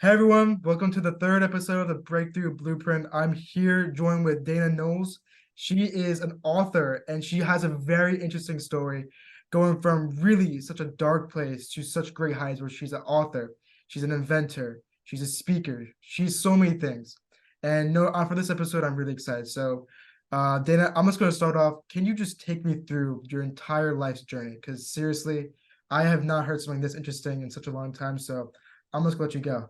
Hey everyone, welcome to the third episode of the Breakthrough Blueprint. I'm here joined with Dana Knowles. She is an author and she has a very interesting story going from really such a dark place to such great heights where she's an author, she's an inventor, she's a speaker, she's so many things. And no, for this episode, I'm really excited. So, Dana, I'm just going to start off. Can you just take me through your entire life's journey? Because seriously, I have not heard something this interesting in such a long time. So I'm just going to let you go.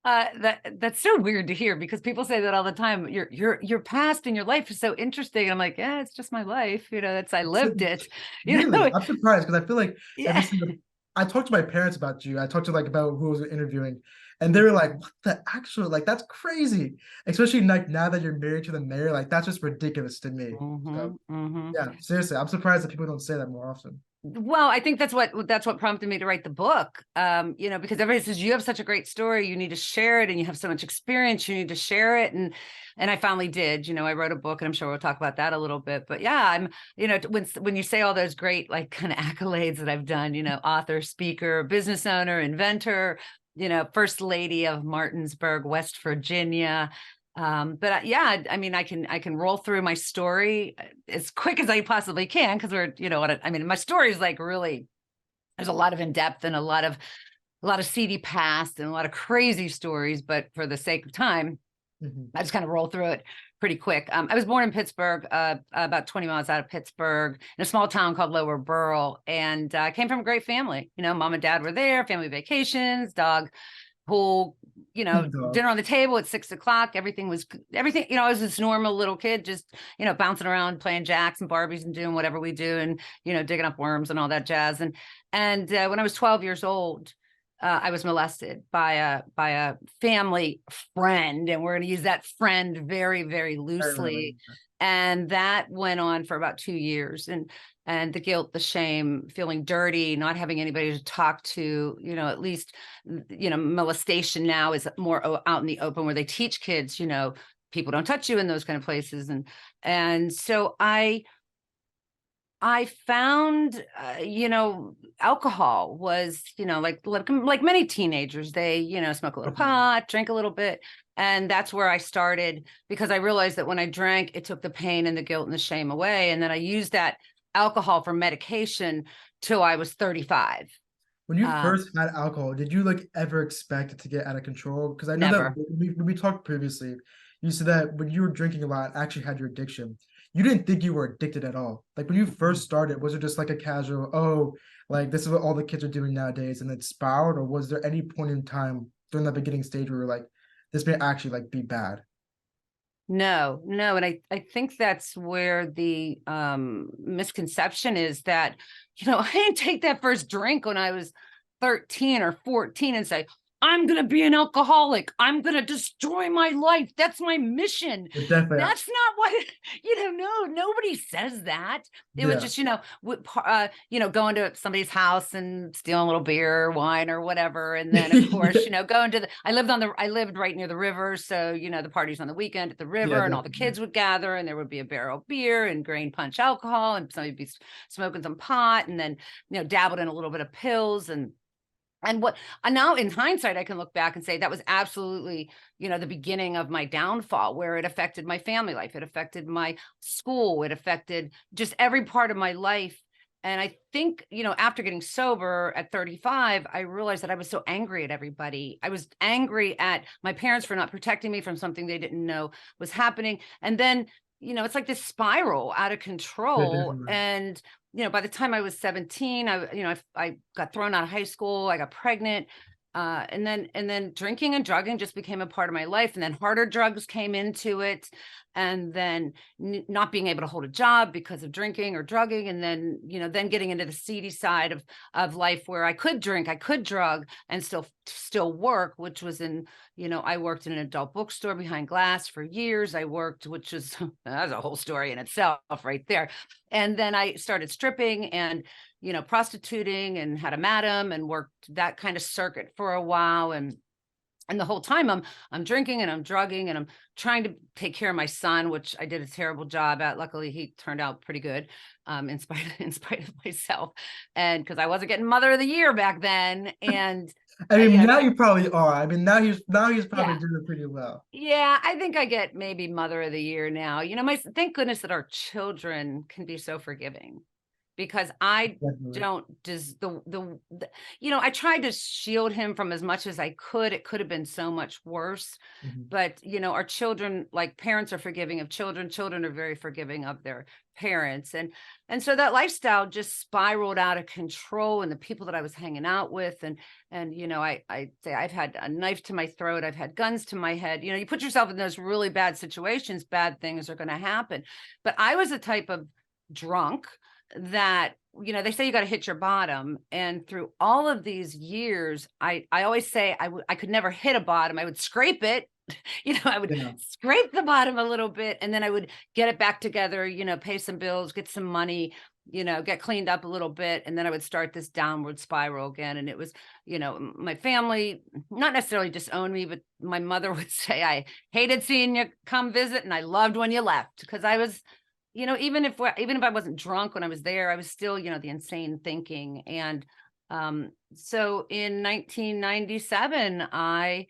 That's so weird to hear because people say that all the time. Your past and your life is so interesting. I'm like, yeah, it's just my life. I lived it. You Really? know, I'm surprised because I feel like every yeah. single I talked to my parents about you. I talked to like about who I was interviewing, and they were like, "What the actual like that's crazy." Especially like now that you're married to the mayor, like that's just ridiculous to me. So Hmm. yeah, seriously, I'm surprised that people don't say that more often. Well, I think that's what prompted me to write the book. Because everybody says you have such a great story, you need to share it, and you have so much experience, you need to share it, and I finally did. I wrote a book, and I'm sure we'll talk about that a little bit. But yeah, when you say all those great like kind of accolades that I've done, author, speaker, business owner, inventor, first lady of Martinsburg, West Virginia. But yeah, I mean, I can roll through my story as quick as I possibly can because my story is like really there's a lot of in depth and a lot of seedy past and a lot of crazy stories. But for the sake of time, Mhm. I just kind of roll through it pretty quick. I was born in Pittsburgh, about 20 miles out of Pittsburgh, in a small town called Lower Burrell, and I came from a great family. Mom and dad were there, family vacations, dog, pool, Dog. dinner on the table at 6 o'clock. Everything. I was this normal little kid, just, bouncing around, playing jacks and Barbies and doing whatever we do and, digging up worms and all that jazz. And when I was 12 years old, I was molested by a family friend, and we're going to use that friend very, very I remember. loosely. And that went on for about 2 years, and the guilt, the shame, feeling dirty, not having anybody to talk to. At least, molestation now is more out in the open, where they teach kids, people don't touch you in those kind of places, and so I found, alcohol was, like many teenagers, they, smoke a little Mhm. pot, drink a little bit. And that's where I started because I realized that when I drank, it took the pain and the guilt and the shame away. And then I used that alcohol for medication till I was 35. When you Um, first had alcohol, did you like ever expect it to get out of control? Because I know that Never. when we talked previously, you said that when you were drinking a lot, actually had your addiction. You didn't think you were addicted at all. Like when you first started, was it just like a casual, oh, like this is what all the kids are doing nowadays, and it spiraled, or was there any point in time during that beginning stage where you're like, this may actually like be bad? No, no. And I think that's where the misconception is that, I didn't take that first drink when I was 13 or 14 and say, I'm going to be an alcoholic. I'm going to destroy my life. That's my mission. It definitely, That's not what, no, nobody says that. It was yeah. just, going to somebody's house and stealing a little beer or wine or whatever. And then, of course, going to I lived right near the river. So, the parties on the weekend at the Yeah, river, and all the definitely. kids would gather, and there would be a barrel of beer and grain punch alcohol, and somebody'd be smoking some pot, and then, dabbled in a little bit of pills. And now in hindsight, I can look back and say that was absolutely, the beginning of my downfall, where it affected my family life. It affected my school. It affected just every part of my life. And I think, after getting sober at 35, I realized that I was so angry at everybody. I was angry at my parents for not protecting me from something they didn't know was happening. And then, it's like this spiral out of Yeah, control. definitely. And by the time I was 17, I got thrown out of high school. I got pregnant. And then drinking and drugging just became a part of my life. And then harder drugs came into it. And then not being able to hold a job because of drinking or drugging. And then getting into the seedy side of life, where I could drink, I could drug and still work, which was I worked in an adult bookstore behind glass for years. I worked, which is, that's a whole story in itself right there. And then I started stripping and, prostituting, and had a madam and worked that kind of circuit for a while. And And the whole time I'm drinking and I'm drugging and I'm trying to take care of my son, which I did a terrible job at. Luckily, he turned out pretty good, in spite of myself, and because I wasn't getting Mother of the Year back then, and I mean, you know, now you probably are. I mean, now he's probably yeah, doing pretty well. yeah, I think I get maybe Mother of the Year now. My thank goodness that our children can be so forgiving, because I Definitely. don't just I tried to shield him from as much as I could. It could have been so much worse. Mhm. But our children, like, parents are forgiving of children, children are very forgiving of their parents. And so that lifestyle just spiraled out of control, and the people that I was hanging out with, and I say I've had a knife to my throat, I've had guns to my head. You put yourself in those really bad situations, bad things are going to happen. But I was a type of drunk that, they say you got to hit your bottom, and through all of these years, I always say I could never hit a bottom. I would scrape it. I would Yeah. scrape the bottom a little bit, and then I would get it back together, pay some bills, get some money, get cleaned up a little bit, and then I would start this downward spiral again. And it was, my family not necessarily disowned me, but my mother would say I hated seeing you come visit and I loved when you left, because I was, even if I wasn't drunk when I was there, I was still, the insane thinking. And so in 1997, I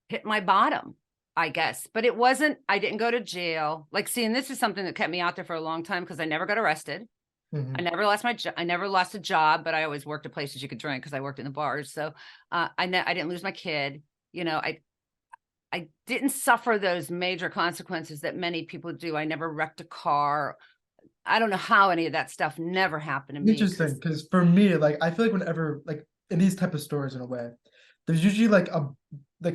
hit my bottom, I guess. But I didn't go to jail. Like, see, and this is something that kept me out there for a long time, because I never got arrested. I Mhm. never lost I never lost a job, but I always worked at places you could drink, because I worked in the bars. So I didn't lose my kid. I didn't suffer those major consequences that many people do. I never wrecked a car. I don't know how any of that stuff never happened to me, Interesting, because because for me, like I feel like whenever like in these type of stories in a way, there's usually like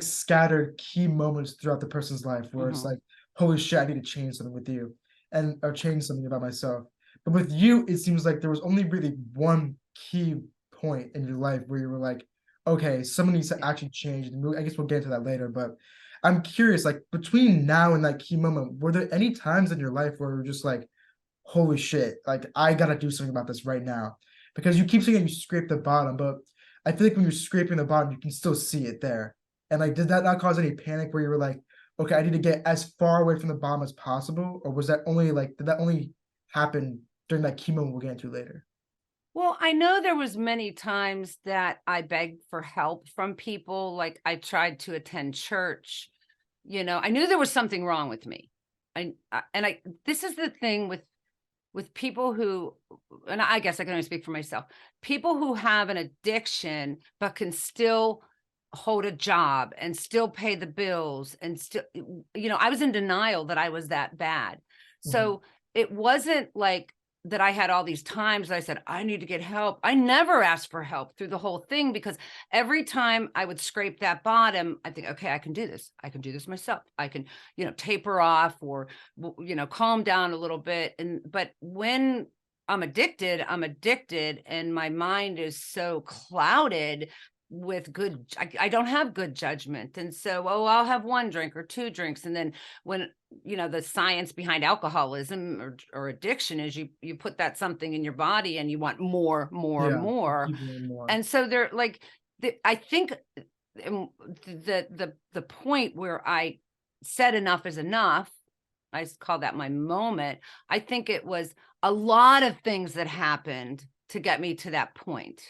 scattered key moments throughout the person's life where it's like, holy shit, I need to change something with you and or change something about myself. But with you, it seems like there was only really one key point in your life where you were like, okay, someone needs to actually change. And I guess we'll get into that later, but I'm curious, like between now and that key moment, were there any times in your life where you're just like, holy shit, like I gotta do something about this right now. Because you keep saying you scrape the bottom, but I feel like when you're scraping the bottom, you can still see it there. And like, did that not cause any panic where you were like, okay, I need to get as far away from the bottom as possible? Or was that only like, did that only happen during that chemo we'll get into later? well, I know there was many times that I begged for help from people. Like, I tried to attend church. I knew there was something wrong with me. And I this is the thing with people who, and I guess I can only speak for myself, people who have an addiction but can still hold a job and still pay the bills, and still, I was in denial that I was that bad. Mhm. So it wasn't like that I had all these times that I said, I need to get help. I never asked for help through the whole thing, because every time I would scrape that bottom, I think, okay, I can do this. I can do this myself. I can, taper off, or, calm down a little bit. But when I'm addicted, and my mind is so clouded with I don't have good judgment. And so, oh, I'll have one drink or two drinks. And then when, the science behind alcoholism or addiction is you put that something in your body and you want more, more, Yeah, you more. keep wanting more. And so they're like, I think the point where I said enough is enough, I call that my moment. I think it was a lot of things that happened to get me to that point,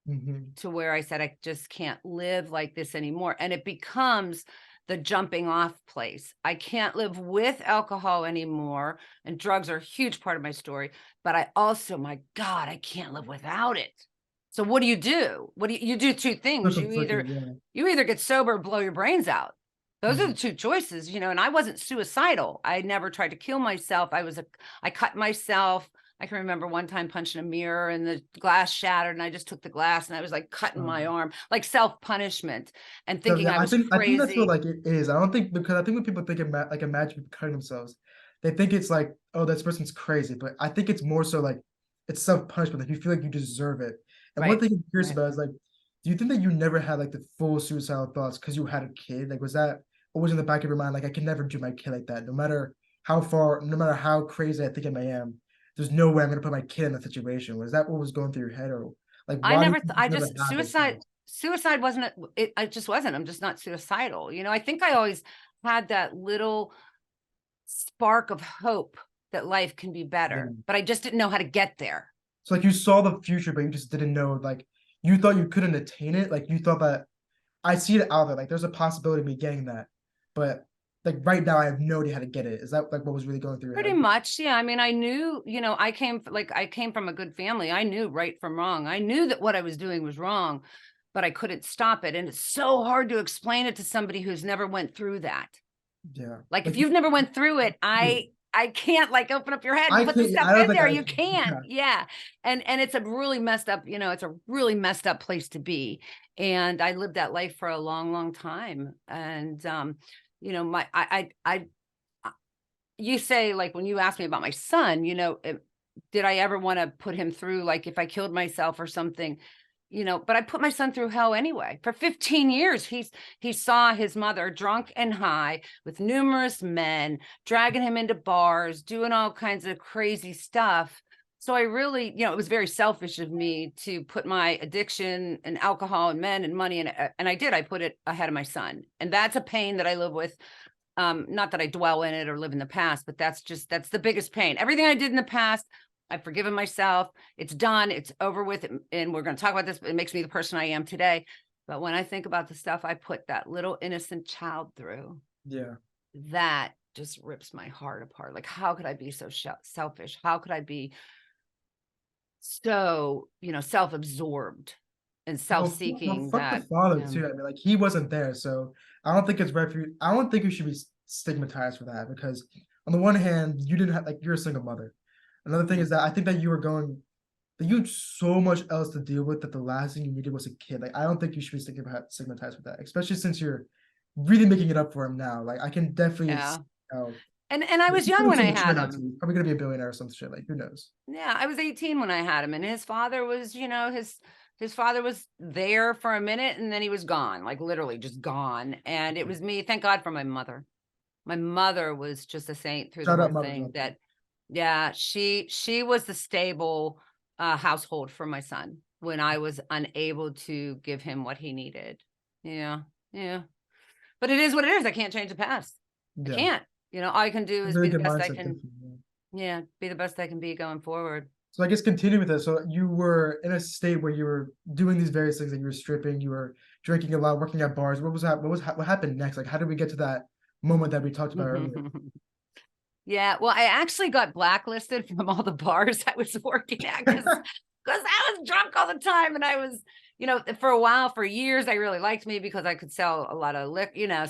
Mhm. to where I said, I just can't live like this anymore. And it becomes the jumping off place. I can't live with alcohol anymore. And drugs are a huge part of my story. But I also, my God, I can't live without it. So what do? You do two So things. conflicted, yeah. You either get sober or blow your brains out. Those are the Mhm. two choices, and I wasn't suicidal. I never tried to kill myself. I cut myself. I can remember one time punching a mirror and the glass shattered, and I just took the glass and I was like cutting my Um, arm, like self-punishment, and So thinking yeah, I I was think that's what crazy. like it is. I don't think because I think when people think like imagine people cutting themselves, they think it's like, oh, this person's crazy. But I think it's more so like it's self-punishment. Like you feel like you deserve it. And one Right. thing I'm curious Right. about is like, do you think that you never had like the full suicidal thoughts because you had a kid? Like, was that always in the back of your mind? Like, I can never do my kid like that. No matter how crazy I think I am, there's no way I'm gonna put my kid in that situation. Was that what was going through your head, or like why do you think I you never just had those suicide. thoughts? suicide wasn't, it just wasn't, I'm just not suicidal. I think I always had that little spark of hope that life can be Yeah. better, but I just didn't know how to get there. So like you saw the future, but you just didn't know, like you thought you couldn't attain it. Like you thought that I see it out there, like there's a possibility of me getting that. But like right now I have no idea how to get it. Is that like what was really going through your Pretty head? much, yeah. I mean, I knew, I came from a good family. I knew right from wrong. I knew that what I was doing was wrong, but I couldn't stop it. And it's so hard to explain it to somebody who's never went through that. Yeah. Like if Like you've never went through it, yeah. I can't like open up your head and I put the can't, stuff I don't in think there. I You can. can't. Yeah. Yeah. And it's a really messed up, it's a really messed up place to be. And I lived that life for a long, long time. And my you say, like, when you asked me about my son, did I ever want to put him through, like, if I killed myself or something, but I put my son through hell anyway. For 15 years, he saw his mother drunk and high with numerous men, dragging him into bars, doing all kinds of crazy stuff. So I really, it was very selfish of me to put my addiction and alcohol and men and money, and I did. I put it ahead of my son. And that's a pain that I live with. Not that I dwell in it or live in the past, but that's the biggest pain. Everything I did in the past, I've forgiven myself. It's done. It's over with. And we're going to talk about this. It makes me the person I am today. But when I think about the stuff I put that little innocent child through, Yeah. that just rips my heart apart. Like, how could I be so selfish? How could I be so, self-absorbed and Well, self-seeking fuck the that, father too. I mean, like he wasn't there, so I don't think it's right for you. I don't think you should be stigmatized for that because on the one hand, you didn't have like you're a single mother. Another thing Mhm. is that I think that you were going that you had so much else to deal with that the last thing you needed was a kid. Like I don't think you should be stigmatized with that, especially since you're really making it up for him now. Like I can definitely Yeah. see how And I was he's young going when to I mature had now too. him. He's probably gonna be a billionaire or some shit. Like who knows? Yeah, I was 18 when I had him, and his father was, his father was there for a minute and then he was gone, like literally just gone. And it was me. Thank God for my mother. My mother was just a saint through the Shout whole out mothers thing. out there. That, yeah, she was the stable household for my son when I was unable to give him what he needed. Yeah, yeah. But it is what it is. I can't change the past. I Yeah, can't. All I can do a is really be the good best I mindset. can. Good for you. Yeah, be the best I can be going forward. So I guess continue with this. So you were in a state where you were doing these various things, like you were stripping, you were drinking a lot, working at bars. What was that? What happened next? Like, how did we get to that moment that we talked about earlier? Yeah, well, I actually got blacklisted from all the bars I was working at because I was drunk all the time, and I was, for a while, for years, they really liked me because I could sell a lot of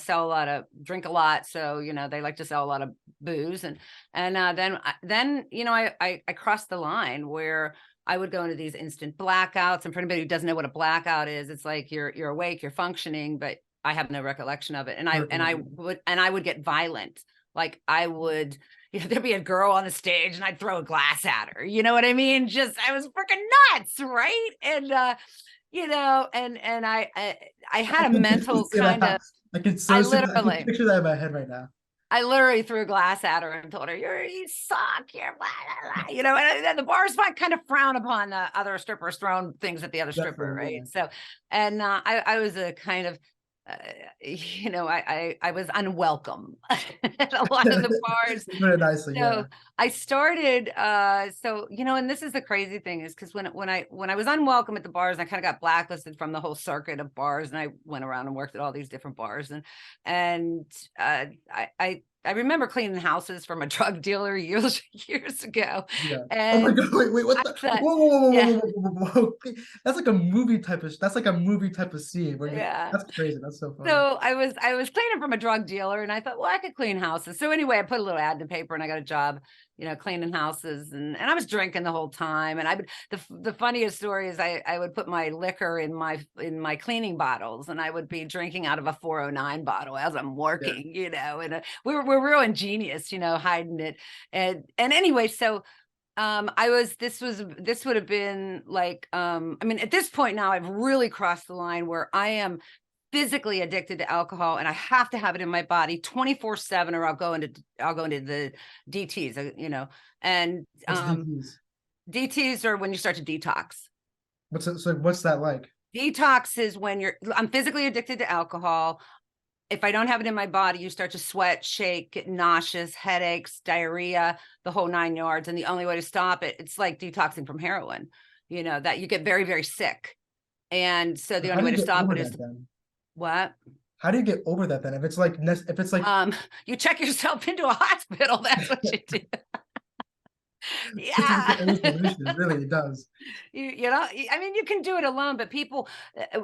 sell a lot of drink a lot, so they like to sell a lot of booze, and then I crossed the line where I would go into these instant blackouts, and for anybody who doesn't know what a blackout is, it's like you're awake, you're functioning, but I have no recollection of it, and I would get violent. Like I would, there'd be a girl on the stage and I'd throw a glass at her. You know what I mean? Just, I was freaking nuts. Right. And, I I had a can definitely mental see kind of, that. I can so see that. I can literally, picture that in my head right now. I literally threw a glass at her and told her, you suck, you're blah, blah, blah. And the bars might kind of frown upon other strippers throwing things at the other stripper, Definitely, yeah. right? So, and I was a kind of, uh, I was unwelcome at a lot of the bars. You put it nicely, yeah. So I started, and this is the crazy thing is because when I was unwelcome at the bars, I kind of got blacklisted from the whole circuit of bars, and I went around and worked at all these different bars, and I remember cleaning houses from a drug dealer years ago, Yeah. Oh my and God! Wait! What I the? thought, Whoa! Whoa! Whoa! Whoa! yeah, Whoa! Whoa! Whoa! Whoa. That's like a movie type of. That's like a movie type of scene. Where you, yeah. that's crazy. That's so funny. So I was cleaning from a drug dealer, and I thought, well, I could clean houses. So anyway, I put a little ad in the paper and I got a job, cleaning houses, and I was drinking the whole time. And the funniest story is I would put my liquor in my cleaning bottles, and I would be drinking out of a 409 bottle as I'm Yeah. working, and we're real ingenious, hiding it. And anyway, so this would have been like, I mean, at this point now I've really crossed the line where I am physically addicted to alcohol, and I have to have it in my body 24/7, or I'll go into the DTs, and What's DTs? DTs are when you start to detox. What's it, so? What's that like? Detox is when I'm physically addicted to alcohol. If I don't have it in my body, you start to sweat, shake, get nauseous, headaches, diarrhea, the whole 9 yards. And the only way to stop it, it's like detoxing from heroin, that you get very, very sick. And so the How only do way you to get stop over it is that then? what? How do you get over that then? If it's like You check yourself into a hospital. That's what you do. seems like the Yeah. only solution, really, it does. I mean, you can do it alone, but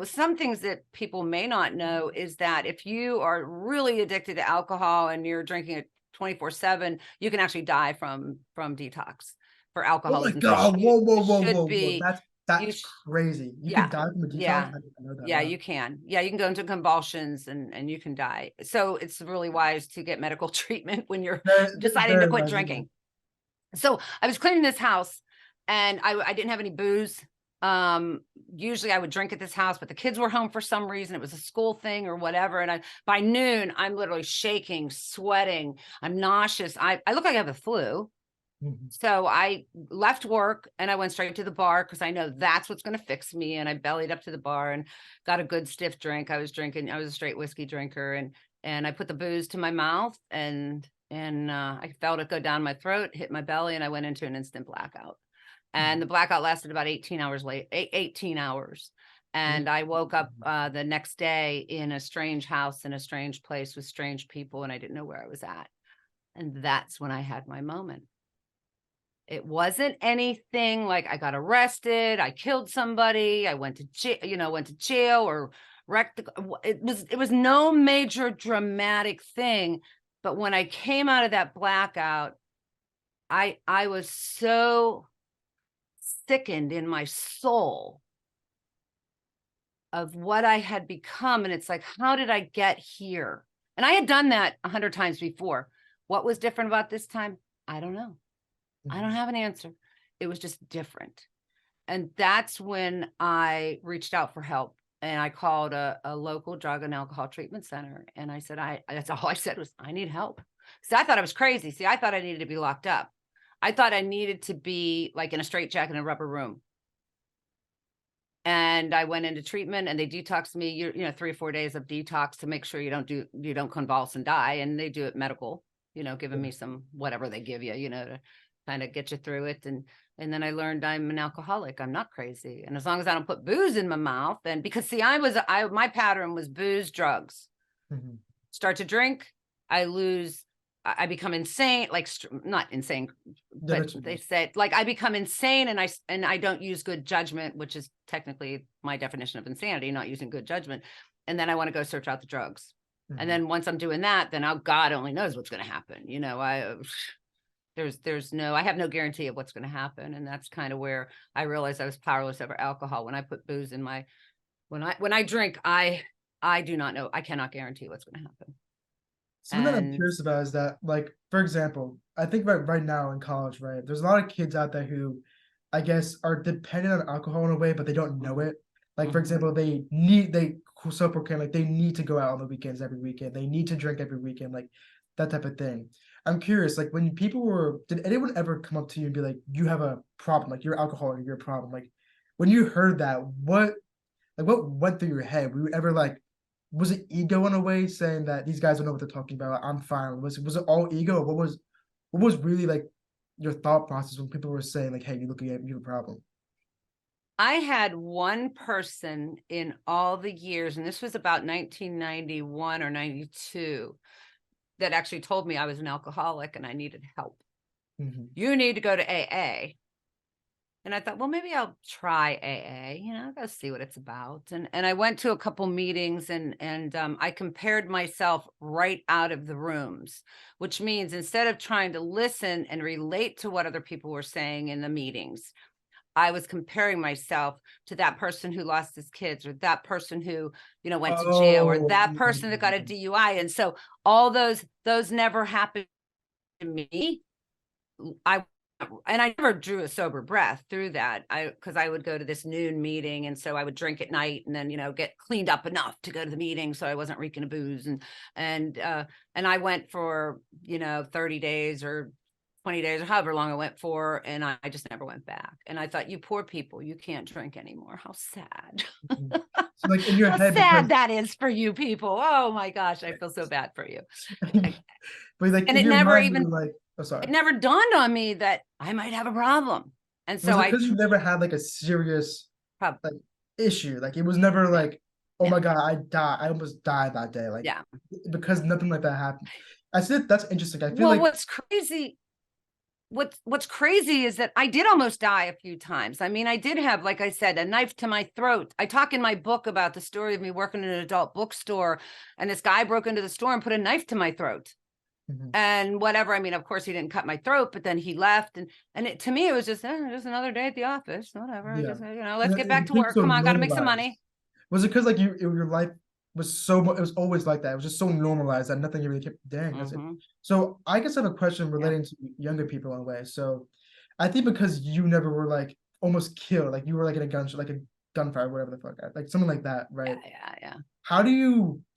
some things that people may not know is that if you are really addicted to alcohol and you're drinking it 24/7, you can actually die from detox for Oh my alcoholism. So God. Whoa, whoa, you whoa, should whoa, whoa. be, you, That's sh crazy. You could yeah, die from a detox? yeah, I didn't know that. yeah, Wow. you can. Yeah, you can go into convulsions and you can die. So it's really wise to get medical treatment when you're Very, deciding to very quit advisable. drinking. So I was cleaning this house and I didn't have any booze. Usually I would drink at this house, but the kids were home for some reason. It was a school thing or whatever. And by noon, I'm literally shaking, sweating. I'm nauseous. I look like I have the flu. Mhm. So I left work and I went straight to the bar because I know that's what's going to fix me. And I bellied up to the bar and got a good stiff drink. I was a straight whiskey drinker, and I put the booze to my mouth and I felt it go down my throat, hit my belly, and I went into an instant blackout. And the blackout lasted about 18 hours late, 18 hours. And I woke up the next day in a strange house in a strange place with strange people, and I didn't know where I was at. And that's when I had my moment. It wasn't anything like I got arrested, I killed somebody, I went to jail or wrecked it was no major dramatic thing. But when I came out of that blackout, I was so sickened in my soul of what I had become. And it's like, how did I get here? And I had done that 100 times before. What was different about this time? I don't know. I don't have an answer. It was just different. And that's when I reached out for help. And I called a local drug and alcohol treatment center. And I said, that's all I said was, I need help. So I thought I was crazy. See, I thought I needed to be locked up. I thought I needed to be like in a straitjacket in a rubber room. And I went into treatment and they detoxed me, 3 or 4 days of detox to make sure you don't convulse and die. And they do it medical, giving me some, whatever they give you, to kind of get you through it. And then I learned I'm an alcoholic. I'm not crazy. And as long as I don't put booze in my mouth, and because see, my pattern was booze, drugs, start to drink, I become insane, like not insane, but they said like I become insane and I don't use good judgment, which is technically my definition of insanity, not using good judgment. And then I want to go search out the drugs. And then once I'm doing that, then God only knows what's going to happen. I have no guarantee of what's going to happen. And that's kind of where I realized I was powerless over alcohol. When I put booze in when I drink, I do not know. I cannot guarantee what's going to happen. Something that I'm curious about is that, like, for example, I think right now in college, right, there's a lot of kids out there who, I guess, are dependent on alcohol in a way, but they don't know it. Like, for example, they self-proclaim, like, they need to go out on the weekends every weekend. They need to drink every weekend, like, that type of thing. I'm curious, like, did anyone ever come up to you and be like, you have a problem, like, you're alcoholic, you're a problem? Like, when you heard that, what went through your head? Were you ever like, was it ego in a way saying that these guys don't know what they're talking about? I'm fine. Was it all ego? Or what was really like your thought process when people were saying like, hey, you're looking at you have a problem? I had one person in all the years, and this was about 1991 or 92, that actually told me I was an alcoholic and I needed help. You need to go to AA. And I thought, well, maybe I'll try AA, go see what it's about. And I went to a couple meetings and I compared myself right out of the rooms, which means instead of trying to listen and relate to what other people were saying in the meetings, I was comparing myself to that person who lost his kids, or that person who, went to jail, or that person that got a DUI. And so all those never happened to me. I never drew a sober breath through that. Because I would go to this noon meeting, and so I would drink at night, and then get cleaned up enough to go to the meeting, so I wasn't reeking of booze. And I went for 30 days or 20 days or however long I went for, and I just never went back. And I thought, you poor people, you can't drink anymore. How sad. Mhm. So like in your How head, sad because that is for you people. Oh my gosh, I feel so bad for you. but like And in it your never mind, you're even, like, oh, sorry. it never dawned on me that I might have a problem. And Was so it I because you never had like a serious probably, like issue? Like it was never yeah, like, oh yeah, my God, I almost died that day. Like yeah. because nothing like that happened. I said that's interesting. I feel Well, like what's crazy is that I did almost die a few times. I mean, I did have, like I said, a knife to my throat. I talk in my book about the story of me working in an adult bookstore, and this guy broke into the store and put a knife to my throat. Mhm. And whatever. I mean, of course, he didn't cut my throat, but then he left, and to me, it was just another day at the office. Whatever. Yeah. Just And let's get it back to became work. so Come on, got to make some normalized. money. Was it because like your life was so it was always like that? It was just so normalized that nothing really kept. Dang, that's it. Mm-hmm. So I guess I have a question Yeah. relating to younger people in a way. So I think because you never were like almost killed, like you were like in a like a gunfire, whatever the fuck, like something like that, Yeah. right? Yeah. Yeah.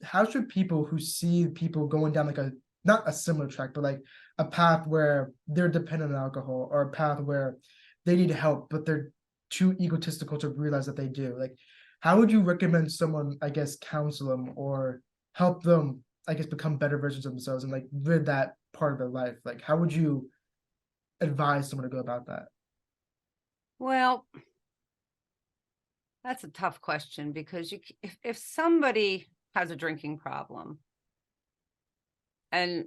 How should people who see people going down like a not a similar track, but like a path where they're dependent on alcohol or a path where they need help, but they're too egotistical to realize that they do. Like, how would you recommend someone, I guess, counsel them or help them, I guess, become better versions of themselves and like rid that part of their life? Like, how would you advise someone to go about that? Well, that's a tough question because if somebody has a drinking problem and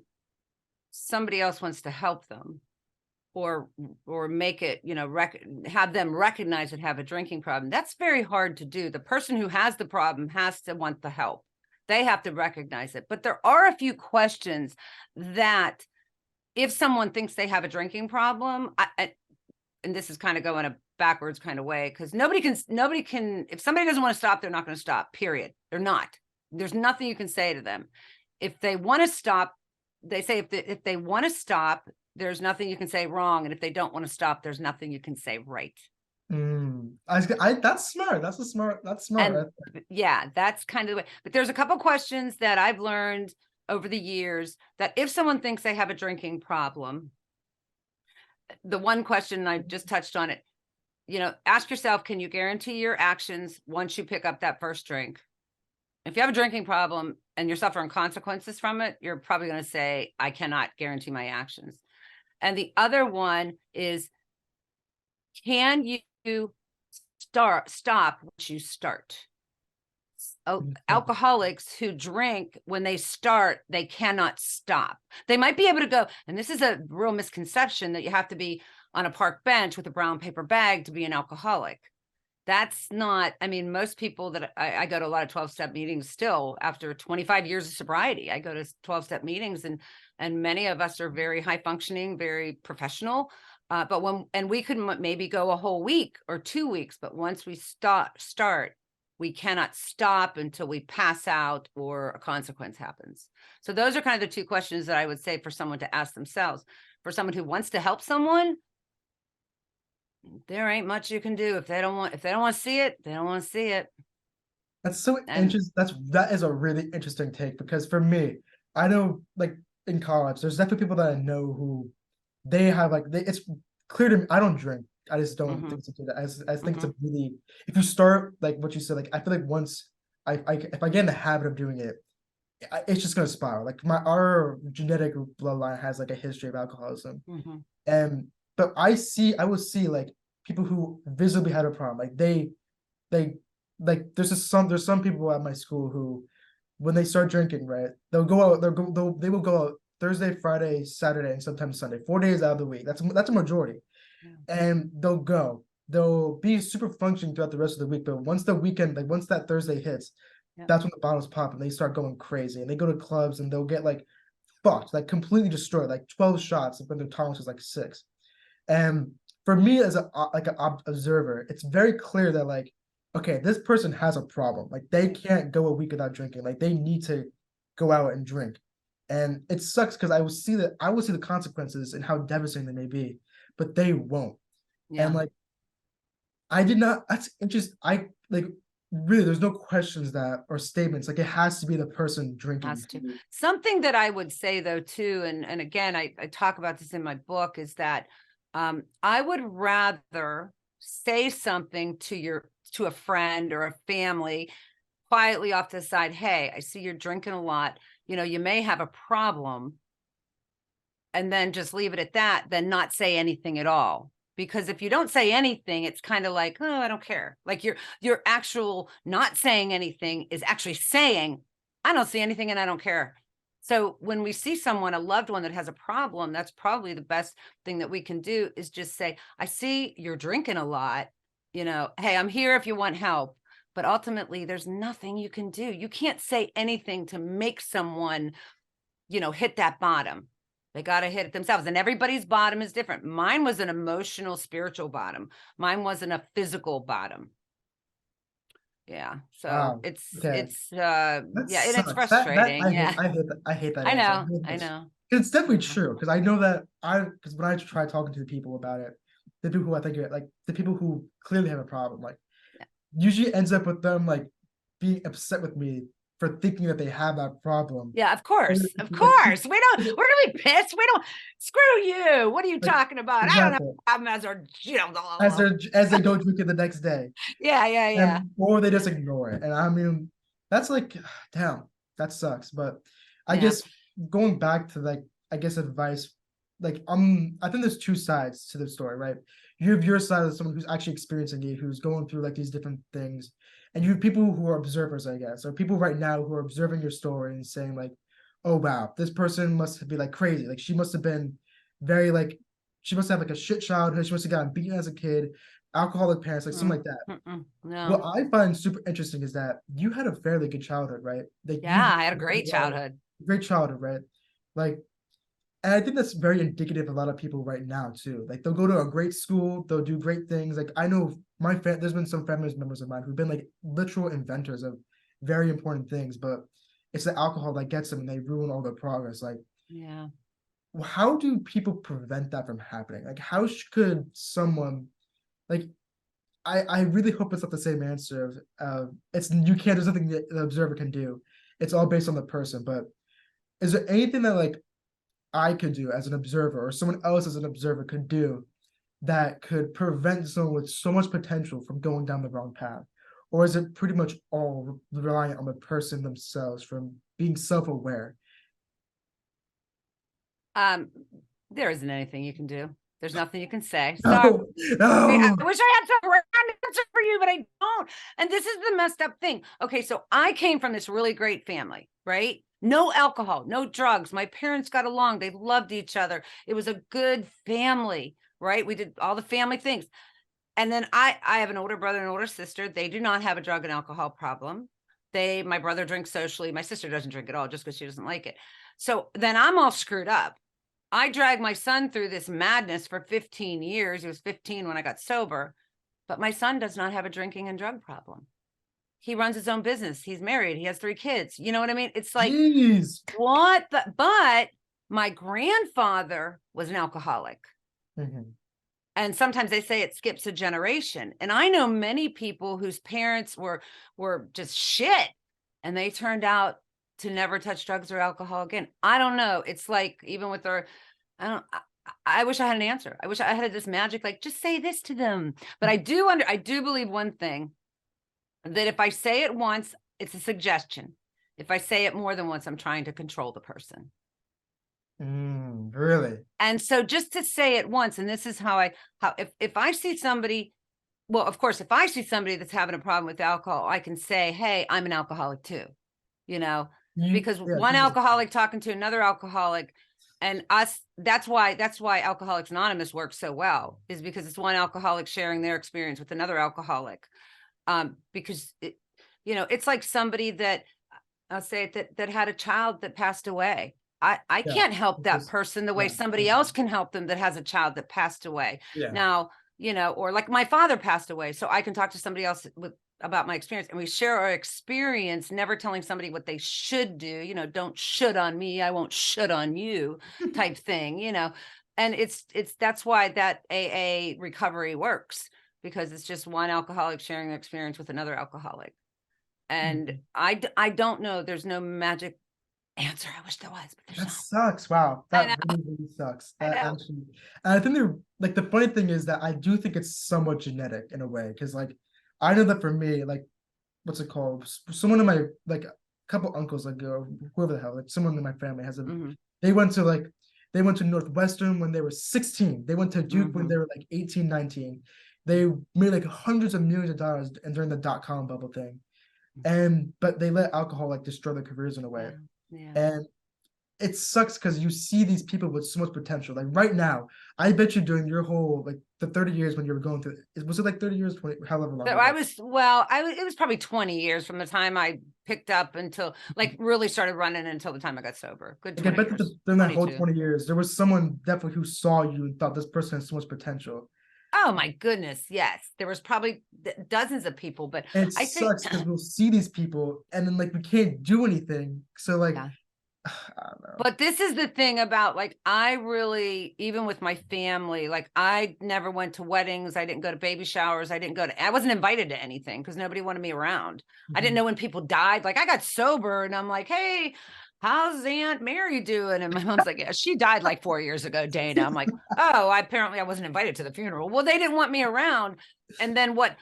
somebody else wants to help them, or make it, have them recognize that have a drinking problem, that's very hard to do. The person who has the problem has to want the help. They have to recognize it. But there are a few questions that, if someone thinks they have a drinking problem, and this is kind of going a backwards kind of way, because nobody can, if somebody doesn't want to stop, they're not going to stop, period. They're not. There's nothing you can say to them. If they want to stop, they say if they want to stop, there's nothing you can say wrong. And if they don't want to stop, there's nothing you can say right. That's smart. That's And smart. yeah, that's kind of the way. But there's a couple questions that I've learned over the years that if someone thinks they have a drinking problem, the one question I just touched on it, ask yourself, can you guarantee your actions once you pick up that first drink? If you have a drinking problem and you're suffering consequences from it, you're probably going to say, I cannot guarantee my actions. And the other one is, can you stop once you start? Alcoholics who drink, when they start, they cannot stop. They might be able to go, and this is a real misconception, that you have to be on a park bench with a brown paper bag to be an alcoholic. That's not, I mean, most people that I go to a lot of 12-step meetings still after 25 years of sobriety. I go to 12-step meetings, and many of us are very high functioning, very professional. But we could maybe go a whole week or 2 weeks, but once we start, we cannot stop until we pass out or a consequence happens. So those are kind of the two questions that I would say for someone to ask themselves. For someone who wants to help someone, there ain't much you can do. If they don't want to see it, they don't want to see it. That's so And interesting. That is a really interesting take because for me, I know like in college, there's definitely people that I know who they have like it's clear to me. I don't drink. I just don't mm-hmm, think it's a good. I think it's mm-hmm, a really if you start like what you said, like I feel like once if I get in the habit of doing it, it's just gonna spiral. Like our genetic bloodline has like a history of alcoholism, mm-hmm. and but I will see like people who visibly had a problem, like they like there's some people at my school who when they start drinking, right, they will go out Thursday, Friday, Saturday, and sometimes Sunday, 4 days out of the week. That's a majority. Yeah. And they'll be super functioning throughout the rest of the week. But once the weekend, like once that Thursday hits, Yeah. that's when the bottles pop and they start going crazy. And they go to clubs and they'll get like fucked, like completely destroyed, like 12 shots when their tolerance is like 6. And for me as a like an observer, it's very clear that like, okay, this person has a problem. Like they can't go a week without drinking. Like they need to go out and drink. And it sucks because I will see the consequences and how devastating they may be, but they won't. And Yeah. like I did not. That's interesting. I like really there's no questions that or statements. Like it has to be the person drinking. Has to. Something that I would say though too, and again, I talk about this in my book, is that I would rather say something to a friend or a family quietly off to the side. Hey, I see you're drinking a lot. You may have a problem, and then just leave it at that, than not say anything at all. Because if you don't say anything, it's kind of like, oh, I don't care. Like your actual not saying anything is actually saying, I don't see anything and I don't care. So when we see someone, a loved one that has a problem, that's probably the best thing that we can do, is just say, I see you're drinking a lot. Hey, I'm here if you want help. But ultimately, there's nothing you can do. You can't say anything to make someone, hit that bottom. They got to hit it themselves. And everybody's bottom is different. Mine was an emotional, spiritual bottom. Mine wasn't a physical bottom. Yeah. So Wow. it's, Okay. That yeah, and it's sucks. That frustrating. Yeah. I hate that I answer. know. I know. It's definitely Yeah. true because I know that because when I try talking to the people about it, the people who I think are like the people who clearly have a problem, like Yeah. usually ends up with them like being upset with me for thinking that they have that problem. Yeah, of And, course. Of like, course. We're gonna be pissed. We don't Screw you. What are you like talking about? I don't have exactly a problem as our, as they don't drink it the next day, yeah, yeah, yeah. and or they just ignore it. And I mean, that's like, damn, that sucks. But I Yeah. guess going back to like, I guess advice, like I think there's two sides to the story, right? You have your side as someone who's actually experiencing it, who's going through like these different things, and you have people who are observers, I guess, or people right now who are observing your story and saying like, oh wow, this person must be like crazy, like she must have been very like, she must have like a shit childhood, she must have gotten beaten as a kid, alcoholic parents, like something like that. What No. I find super interesting is that you had a fairly good childhood, right? Like you Yeah, I had a did great well, childhood. great childhood, right? Like, and I think that's very indicative of a lot of people right now too. Like they'll go to a great school, they'll do great things. Like I know there's been some family members of mine who've been like literal inventors of very important things, but it's the alcohol that gets them and they ruin all their progress. Like, Yeah. how do people prevent that from happening? Like, how could someone like I really hope it's not the same answer of it's you can't, there's nothing that the observer can do. It's all based on the person. But is there anything that like I could do as an observer or someone else as an observer could do that could prevent someone with so much potential from going down the wrong path? Or is it pretty much all reliant on the person themselves from being self-aware? Um, there isn't anything you can do. There's nothing you can say. Sorry. No, I no. wish I had some grand answer for you, but I don't. And this is the messed up thing. Okay, so I came from this really great family, right? No alcohol, no drugs. My parents got along. They loved each other. It was a good family, right? We did all the family things. And then I have an older brother and older sister. They do not have a drug and alcohol problem. My brother drinks socially. My sister doesn't drink at all just because she doesn't like it. So then I'm all screwed up. I dragged my son through this madness for 15 years. He was 15 when I got sober, but my son does not have a drinking and drug problem. He runs his own business. He's married. He has 3 kids. You know what I mean? It's like, Jeez. but my grandfather was an alcoholic. Mhm. And sometimes they say it skips a generation. And I know many people whose parents were just shit and they turned out to never touch drugs or alcohol again. I don't know. It's like even with their I don't I wish I had an answer. I wish I had this magic, like just say this to them. But I do believe one thing, that if I say it once, it's a suggestion. If I say it more than once, I'm trying to control the person. Really? And so just to say it once, and this is how if I see somebody, well, of course, if I see somebody that's having a problem with alcohol, I can say, hey, I'm an alcoholic too, you know, because Yeah, one alcoholic talking to another alcoholic, and us, that's why Alcoholics Anonymous works so well, is because it's one alcoholic sharing their experience with another alcoholic. Because it's like somebody that I'll say that had a child that passed away. I yeah. can't help It's that just, person the way yeah, somebody else can help them that has a child that passed away. yeah, Now, or like my father passed away, so I can talk to somebody else about my experience, and we share our experience, never telling somebody what they should do. Don't should on me, I won't should on you type thing, and that's why that AA recovery works, because it's just one alcoholic sharing their experience with another alcoholic. And Mhm. I don't know. There's no magic answer. I wish there was, but there's That not. sucks. Wow. I That know. really, really sucks. I That know. actually, and I think they're like the funny thing is that I do think it's somewhat genetic in a way. Cause like I know that for me, like what's it called? Someone in my like a couple uncles, like whoever the hell, like someone in my family has a Hmm. they went to like they went to Northwestern when they were 16. They went to Duke when Hmm. they were like 18, 19. They made like hundreds of millions of dollars and during the dot-com bubble thing. And but they let alcohol like destroy their careers in a way. Yeah. Yeah. And it sucks because you see these people with so much potential. Like right now, I bet you during your whole like the 30 years when you were going through, was it like 30 years, 20, however long So it I was? was, well, it was probably 20 years from the time I picked up until like really started running until the time I got sober. Good Like I 20 bet that years, during that whole 22. 20 years, there was someone definitely who saw you and thought this person has so much potential. Oh my goodness. Yes. There was probably dozens of people, but And it I think, sucks because we'll see these people and then like we can't do anything. So like yeah. I don't know. But this is the thing about like, I really, even with my family, like I never went to weddings. I didn't go to baby showers. I wasn't invited to anything because nobody wanted me around. I didn't Mhm. know when people died. Like I got sober and I'm like, hey, how's Aunt Mary doing? And my mom's like, yeah, she died like 4 years ago, Dana. I'm like, oh, apparently I wasn't invited to the funeral. Well, they didn't want me around. And then what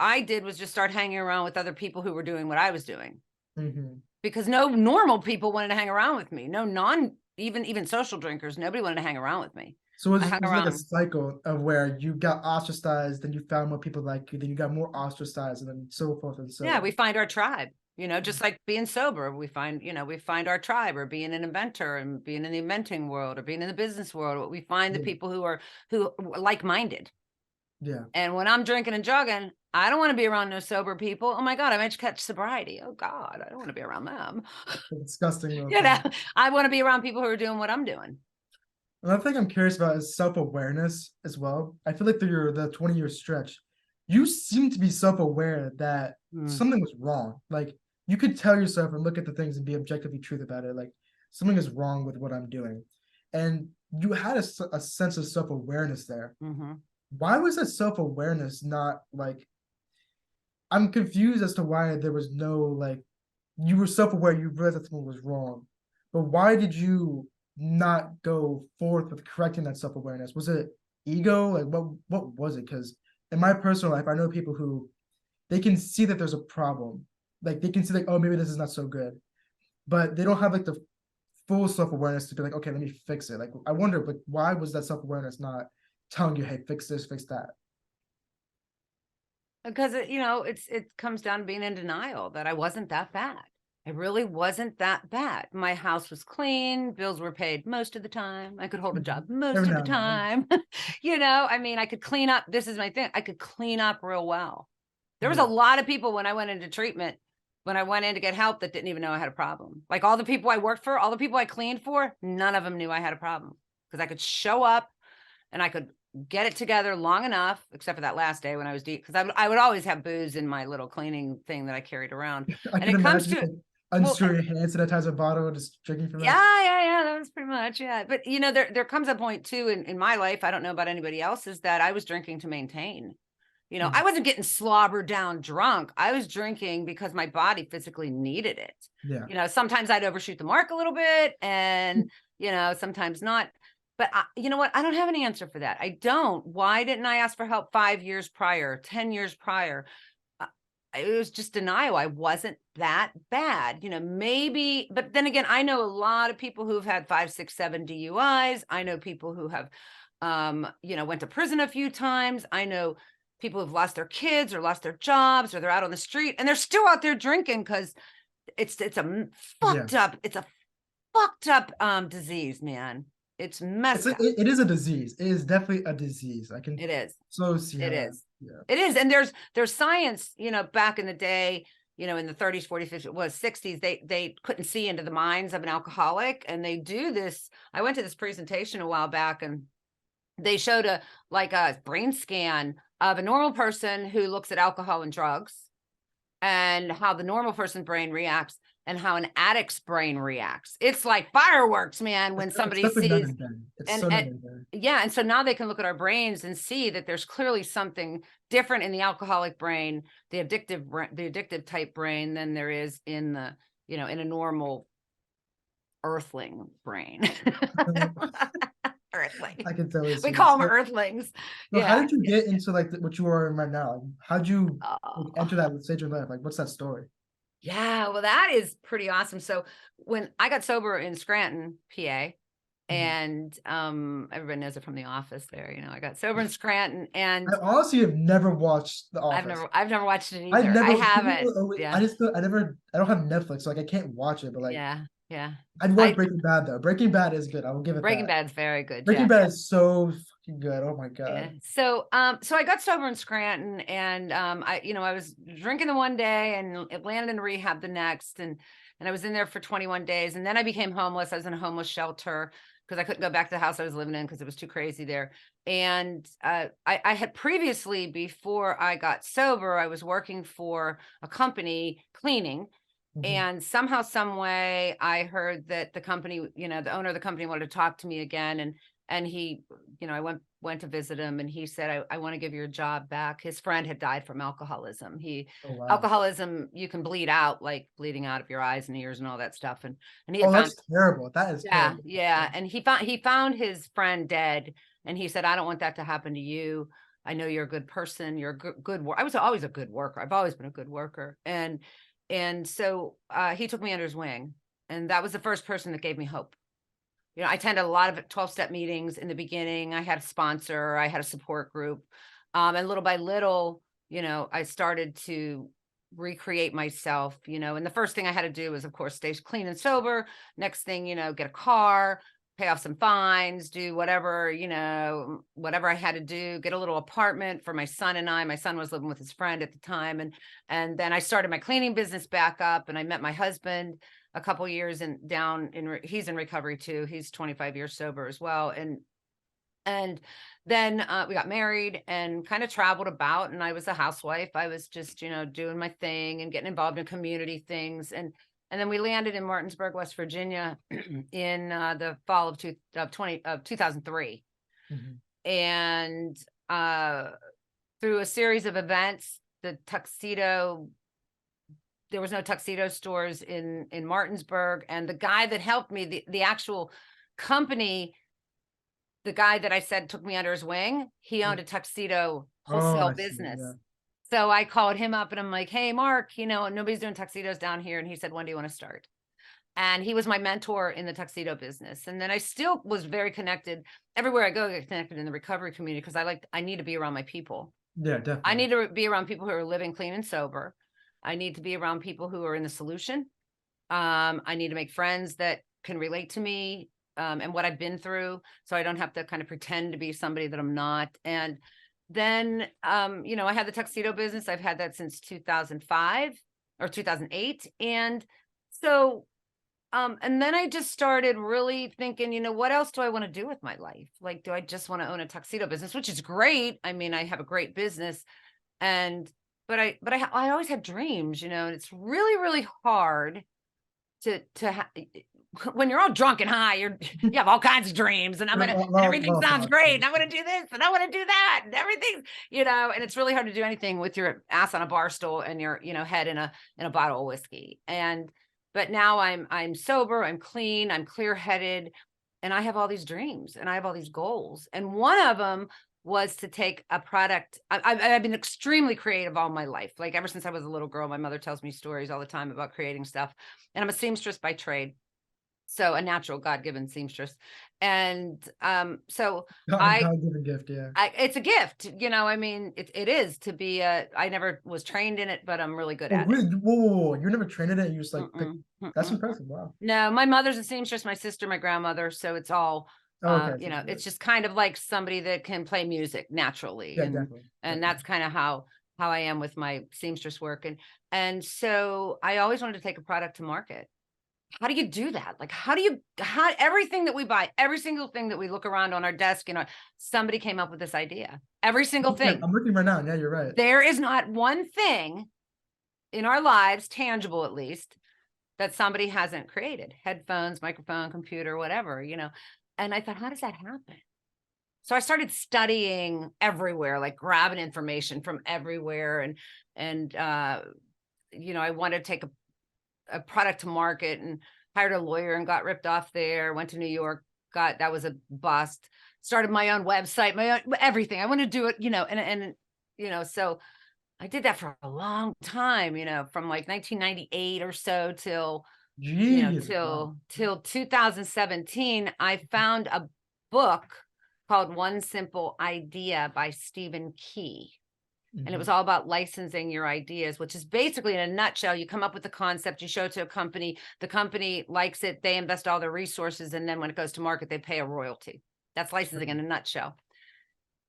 I did was just start hanging around with other people who were doing what I was doing Mhm. because no normal people wanted to hang around with me. No non even social drinkers. Nobody wanted to hang around with me. So I hung was it like a around. cycle of where you got ostracized, then you found more people like you, then you got more ostracized, and then so forth and so Yeah, we on. find our tribe. Just like being sober, we find our tribe, or being an inventor and being in the inventing world, or being in the business world. We find the Yeah. people who are like-minded. Yeah. And when I'm drinking and jogging, I don't want to be around no sober people. Oh my God, I might catch sobriety. Oh God, I don't want to be around them. The disgusting little you know, thing. I want to be around people who are doing what I'm doing. Another thing I'm curious about is self-awareness as well. I feel like through the 20-year stretch, you seem to be self-aware that Mm. something was wrong. Like you could tell yourself and look at the things and be objectively truth about it. Like something is wrong with what I'm doing. And you had a sense of self-awareness there. Hmm. Why was that self-awareness not like I'm confused as to why there was no like you were self-aware, you realized that something was wrong. But why did you not go forth with correcting that self-awareness? Was it ego? Like what was it? Because in my personal life, I know people who they can see that there's a problem. Like they can see like, oh, maybe this is not so good. But they don't have like the full self-awareness to be like, okay, let me fix it. Like I wonder, like, why was that self-awareness not telling you, hey, fix this, fix that? Because it comes down to being in denial that I wasn't that bad. I really wasn't that bad. My house was clean, bills were paid most of the time. I could hold a Mhm. job most Every of now the and then. time. I mean, I could clean up. This is my thing. I could clean up real well. There was a Yeah. lot of people when I went into treatment, when I went in to get help, that didn't even know I had a problem. Like all the people I worked for, all the people I cleaned for, none of them knew I had a problem because I could show up and I could get it together long enough, except for that last day when I was deep, because I would always have booze in my little cleaning thing that I carried around. I And can it comes imagine to, like well, unscrewing your hand sanitizer bottle, just drinking from that. yeah, that was pretty much, yeah. But there comes a point too in my life, I don't know about anybody else's, that I was drinking to maintain. I Mhm. wasn't getting slobbered down drunk. I was drinking because my body physically needed it. Yeah. Sometimes I'd overshoot the mark a little bit and, sometimes not. But you know what? I don't have an answer for that. I don't. Why didn't I ask for help 5 years prior, 10 years prior? Uh, It was just denial. I wasn't that bad, maybe. But then again, I know a lot of people who've had 5, 6, 7 DUIs. I know people who have, went to prison a few times. I know people who've lost their kids or lost their jobs, or they're out on the street and they're still out there drinking because Yeah. it's a fucked up disease, man. It's messed up. It is a disease. It is definitely a disease. I can It is. so see It how that. is. Yeah. It is. And there's science, back in the day, in the 30s, 40s, 50s, was 60s, they couldn't see into the minds of an alcoholic. And they do this. I went to this presentation a while back and they showed a brain scan of a normal person who looks at alcohol and drugs and how the normal person brain reacts. and how an addict's brain reacts. It's like fireworks, man, when It's somebody definitely night sees. and day. It's and, so night and and day. yeah, and so now they can look at our brains and see that there's clearly something different in the alcoholic brain, the addictive type brain, than there is in the, in a normal earthling brain. Earthling. I can totally We see. call them earthlings. So how Yeah. did you get into like what you are in right now? Like, how'd you like, Oh, enter that stage of life? Like, what's that story? yeah. Well, that is pretty awesome. So when I got sober in Scranton, PA, Mhm. and everybody knows it from The Office there, I got sober in Scranton, I and honestly have never watched The I've Office. never I've never watched it I either. I never haven't. people always, Yeah. I don't have Netflix, so like I can't watch it. But like Yeah. Yeah. I'd watch I Breaking Bad though. Breaking Bad is good. I will give it Breaking that. Bad's very good. Breaking Yeah. Bad is so fucking good. Oh my Yeah. god. So I got sober in Scranton, and I was drinking the one day and it landed in rehab the next, and I was in there for 21 days, and then I became homeless. I was in a homeless shelter because I couldn't go back to the house I was living in because it was too crazy there. And I had previously, before I got sober, I was working for a company cleaning. Mhm. And somehow, some way, I heard that the company, the owner of the company wanted to talk to me again. And he, I went to visit him, and he said, I want to give your job back. His friend had died from alcoholism. Oh wow. Alcoholism, you can bleed out, like bleeding out of your eyes and ears and all that stuff. And he had Oh, found, that's terrible. That is yeah, terrible. yeah. And he found his friend dead, and he said, I don't want that to happen to you. I know you're a good person. You're a good I was always a good worker. I've always been a good worker. And so he took me under his wing. And that was the first person that gave me hope. I attended a lot of 12-step meetings in the beginning. I had a sponsor, I had a support group. And little by little, I started to recreate myself, and the first thing I had to do was, of course, stay clean and sober. Next thing, get a car, pay off some fines, do whatever I had to do, get a little apartment for my son and I. My son was living with his friend at the time. And then I started my cleaning business back up, and I met my husband a couple years he's in recovery too. He's 25 years sober as well. And then we got married and kind of traveled about, and I was a housewife. I was just, doing my thing and getting involved in community things. And then we landed in Martinsburg, West Virginia in the fall of 2003. Mhm. And through a series of events, there was no tuxedo stores in Martinsburg. And the guy that helped me, the actual company, the guy that I said took me under his wing, he owned a tuxedo Oh, wholesale I see. business. Yeah. So I called him up and I'm like, hey, Mark, nobody's doing tuxedos down here. And he said, when do you want to start? And he was my mentor in the tuxedo business. And then I still was very connected. Everywhere I go, I get connected in the recovery community because I need to be around my people. Yeah, I definitely. need to be around people who are living clean and sober. I need to be around people who are in the solution. I need to make friends that can relate to me and what I've been through, so I don't have to kind of pretend to be somebody that I'm not. And then, I had the tuxedo business. I've had that since 2005 or 2008. And so, and then I just started really thinking, what else do I want to do with my life? Like, do I just want to own a tuxedo business, which is great. I mean, I have a great business, and but I always had dreams, and it's really, really hard when you're all drunk and high, you have all kinds of dreams, and A everything lot of sounds thoughts. great, Yeah. and I want to do this, and I want to do that, and everything, and it's really hard to do anything with your ass on a bar stool and your, head in a bottle of whiskey. But now I'm sober, I'm clean, I'm clear-headed, and I have all these dreams and I have all these goals. And one of them was to take a product. I've been extremely creative all my life. Like ever since I was a little girl, my mother tells me stories all the time about creating stuff. And I'm a seamstress by trade. So a natural God-given seamstress. And so I God-given gift. Yeah. it's a gift, I mean, it is to be I never was trained in it, but I'm really good Oh, at it. really? Whoa, whoa, whoa. You never trained in it? You just like pick. Mm-mm, That's mm-mm. impressive. Wow. No, my mother's a seamstress, my sister, my grandmother. So it's all, Oh, okay. So it's just kind of like somebody that can play music naturally. yeah, And, definitely. and Definitely. that's kind of how I am with my seamstress work. And so I always wanted to take a product to market. How do you do that? Like, how everything that we buy, every single thing that we look around on our desk, somebody came up with this idea, every single thing. I'm looking right now. Yeah, you're right. There is not one thing in our lives, tangible at least, that somebody hasn't created. Headphones, microphone, computer, whatever, And I thought, how does that happen? So I started studying everywhere, like grabbing information from everywhere. And I wanted to take a product to market, and hired a lawyer and got ripped off there, went to New York, that was a bust, started my own website, my own everything. I want to do it, so I did that for a long time, from like 1998 or so till, Jeez. Wow. till 2017. I found a book called One Simple Idea by Stephen Key. And it was all about licensing your ideas, which is basically, in a nutshell, you come up with the concept, you show it to a company, the company likes it, they invest all their resources, and then when it goes to market, they pay a royalty. That's licensing in a nutshell.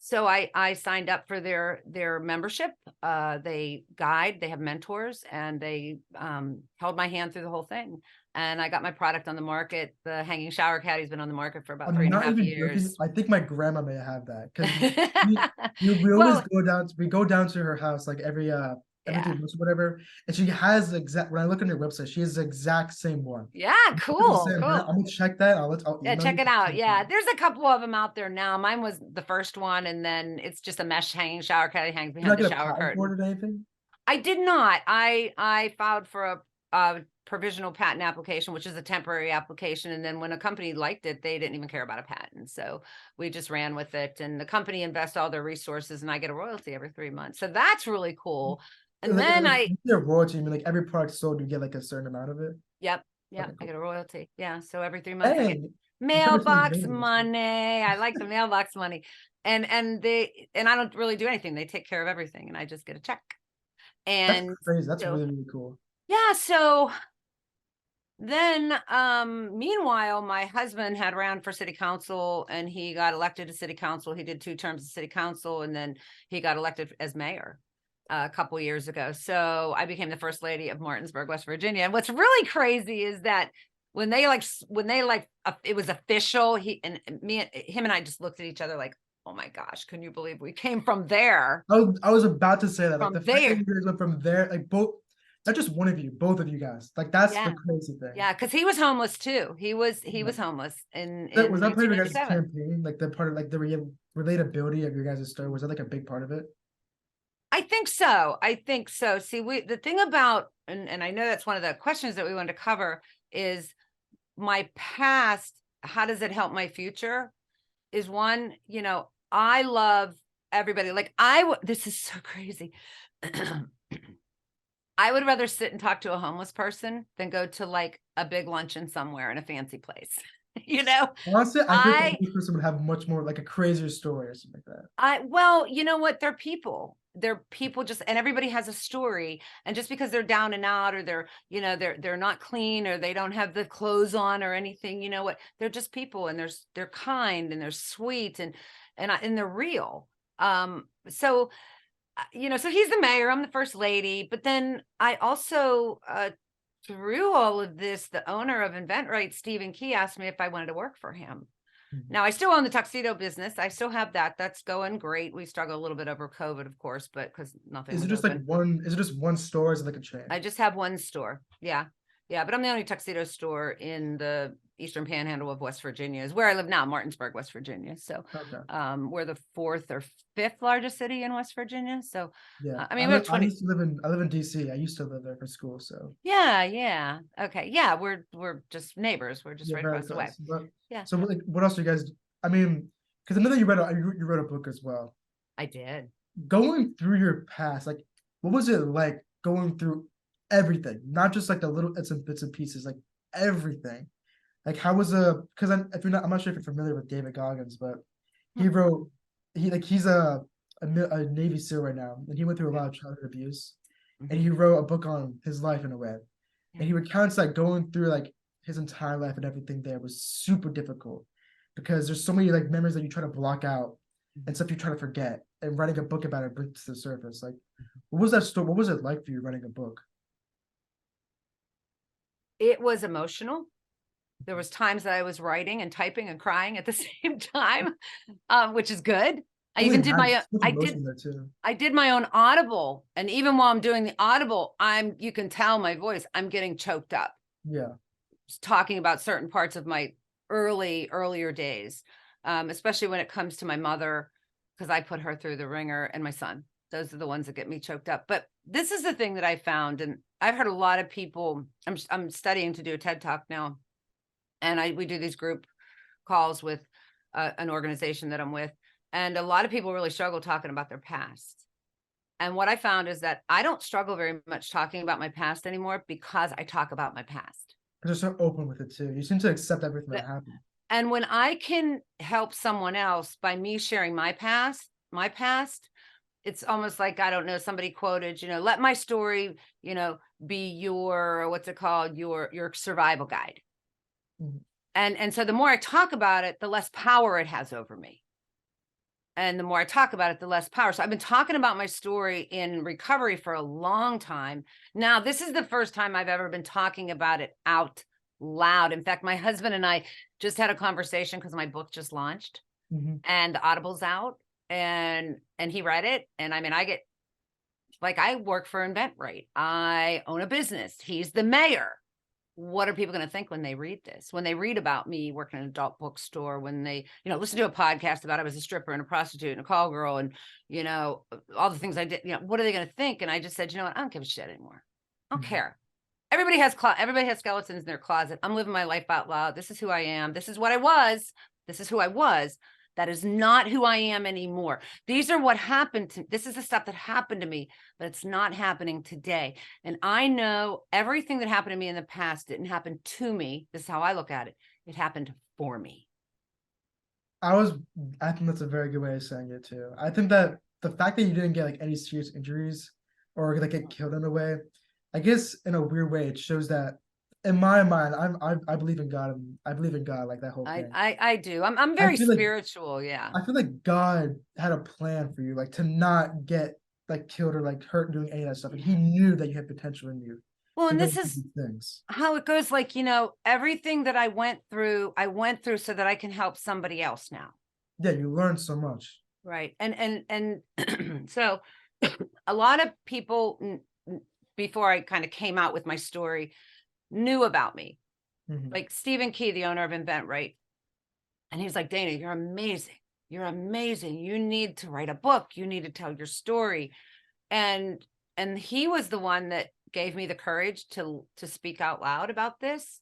So I signed up for their membership. They guide, they have mentors, and they held my hand through the whole thing. And I got my product on the market. The hanging shower caddy's been on the market for about I'm three and a not half even joking. years. I think my grandma may have that because we always Well, go down to her house like every 3 months or whatever, and she has the exact. When I look on your website, she has the exact same one. Yeah, I'm cool, I'm cool. gonna check that. I'll Yeah, email check you. it out. Yeah, there's a couple of them out there now. Mine was the first one, and then it's just a mesh hanging shower caddy hangs Did I behind the get a shower patent for curtain. it or anything? I did not. I filed for a provisional patent application, which is a temporary application. And then when a company liked it, they didn't even care about a patent. So we just ran with it, and the company invests all their resources, and I get a royalty every 3 months. So that's really cool. And Like, then you get a royalty. I mean, like every product sold, you get like a certain amount of it. yep, Okay, I cool. get a royalty. Yeah. So every 3 months I get Dang, you covered so many mailbox bases. money. I like the mailbox money. And I don't really do anything. They take care of everything, and I just get a check. That's And crazy. That's so, really, really cool. yeah, so then meanwhile, my husband had ran for city council, and he got elected to city council. He did 2 terms of city council, and then he got elected as mayor a couple years ago. So I became the first lady of Martinsburg, West Virginia. And what's really crazy is that when they it was official, him and I just looked at each other like, oh my gosh, can you believe we came from there? I was about to say that, like the From fact that there. you guys went from there, like both, not just one of you, both of you guys, like that's the Yeah. crazy thing. Yeah, because he was homeless too. He was Yeah. homeless in Was that part of your guys' 1987. campaign? Like the part of like the relatability of your guys' story, was that like a big part of it? I think so. I think so. See, the thing about, and I know that's one of the questions that we want to cover, is my past, how does it help my future? Is one, I love everybody. Like this is so crazy. I would rather sit and talk to a homeless person than go to like a big luncheon somewhere in a fancy place. Honestly, I think a I homeless person would have much more like a crazier story or something like that. well, you know what? They're people. They're people, just, and everybody has a story. And just because they're down and out, or they're not clean, or they don't have the clothes on or anything, you know what? They're just people, and they're kind, and they're sweet, and they're real. So so he's the mayor, I'm the first lady, but then I also through all of this, the owner of InventRight, Stephen Key, asked me if I wanted to work for him. Now, I still own the tuxedo business. I still have that. That's going great. We struggle a little bit over COVID, of course, but because nothing Is it was just like open. one? Is it just one store? Is it like a chain? I just have one store. Yeah. Yeah. But I'm the only tuxedo store in the Eastern Panhandle of West Virginia, is where I live now, Martinsburg, West Virginia. So Okay. we're the 4th or 5th largest city in West Virginia. So Yeah. I mean, we have I 20. used to I live in DC. I used to live there for school, so Yeah. Yeah. Okay. Yeah. We're just neighbors. We're just yeah, right very across the way. close. But Yeah. so like, what else do you guys? I mean, because I know that you wrote a book as well. I did. Going through your past, like, what was it like going through everything, not just like the little bits and pieces, like everything. Like, how was because if you're not, I'm not sure if you're familiar with David Goggins, but he wrote, he's a Navy SEAL right now, and he went through a lot of childhood abuse, and he wrote a book on his life in a way, and he recounts like going through like his entire life, and everything there was super difficult because there's so many like memories that you try to block out and stuff you try to forget, and writing a book about it brings to the surface. Like, what was that story? What was it like for you writing a book? It was emotional. There was times that I was writing and typing and crying at the same time, which is good. I Holy even did man, my so much emotion there too. I did my own Audible, and even while I'm doing the Audible, you can tell my voice, I'm getting choked up. Yeah. talking about certain parts of my earlier days, especially when it comes to my mother, because I put her through the ringer, and my son. Those are the ones that get me choked up. But this is the thing that I found, and I've heard a lot of people. I'm studying to do a TED Talk now, and we do these group calls with an organization that I'm with, and a lot of people really struggle talking about their past. And what I found is that I don't struggle very much talking about my past anymore because I talk about my past. You're so open with it too. You seem to accept everything that But happened. and when I can help someone else by me sharing my past, it's almost like, I don't know, somebody quoted, let my story, be your, what's it called? Your survival guide. Mhm. And so the more I talk about it, the less power it has over me. And the more I talk about it, the less power. So I've been talking about my story in recovery for a long time. Now, this is the first time I've ever been talking about it out loud. In fact, my husband and I just had a conversation because my book just launched and the Audible's out, and he read it. And I mean, I work for InventRight. I own a business. He's the mayor. What are people going to think when they read this? When they read about me working in an adult bookstore, when they, listen to a podcast about I was a stripper and a prostitute and a call girl and, all the things I did, what are they going to think? And I just said, what? I don't give a shit anymore. I don't care. Everybody has skeletons in their closet. I'm living my life out loud. This is who I am. This is what I was. This is who I was. That is not who I am anymore. These are what happened to, this is the stuff that happened to me, but it's not happening today. And I know everything that happened to me in the past didn't happen to me. This is how I look at it. It happened for me. I think that's a very good way of saying it too. I think that the fact that you didn't get like any serious injuries or like get killed in a way, I guess in a weird way, it shows that in my mind, I believe in God, and I believe in God, like that whole thing. I do. I'm I very feel like spiritual. Yeah. I feel like God had a plan for you, like to not get like killed or like hurt doing any of that stuff. And he knew that you had potential in you Well, to and go this through is these things. how it goes. Like, everything that I went through so that I can help somebody else now. Yeah, you learned so much. Right. And so a lot of people before I kind of came out with my story knew about me. Like Stephen Key, the owner of InventRight. And he's like, Dana, you're amazing. You're amazing. You need to write a book. You need to tell your story. And he was the one that gave me the courage to speak out loud about this.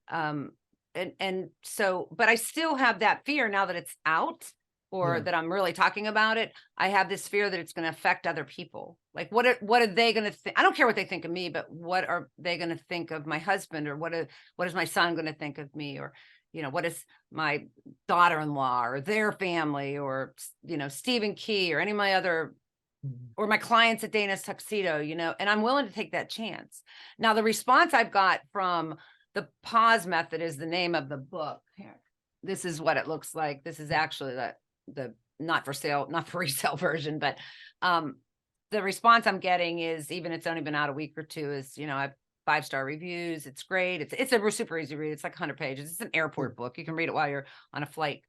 And so, but I still have that fear now that it's out, or that I'm really talking about it. I have this fear that it's going to affect other people. Like, what are they going to think? I don't care what they think of me, but what are they going to think of my husband, or what is my son going to think of me, or, what is my daughter-in-law or their family, or, Stephen Key or any of my other, or my clients at Dana's Tuxedo, and I'm willing to take that chance. Now, the response I've got from the pause method is the name of the book. Here, this is what it looks like. This is actually the not for sale, not for resale version, but the response I'm getting is, even it's only been out a week or two, is, I have 5-star reviews. It's great. It's a super easy read. It's like 100 pages. It's an airport book. You can read it while you're on a flight.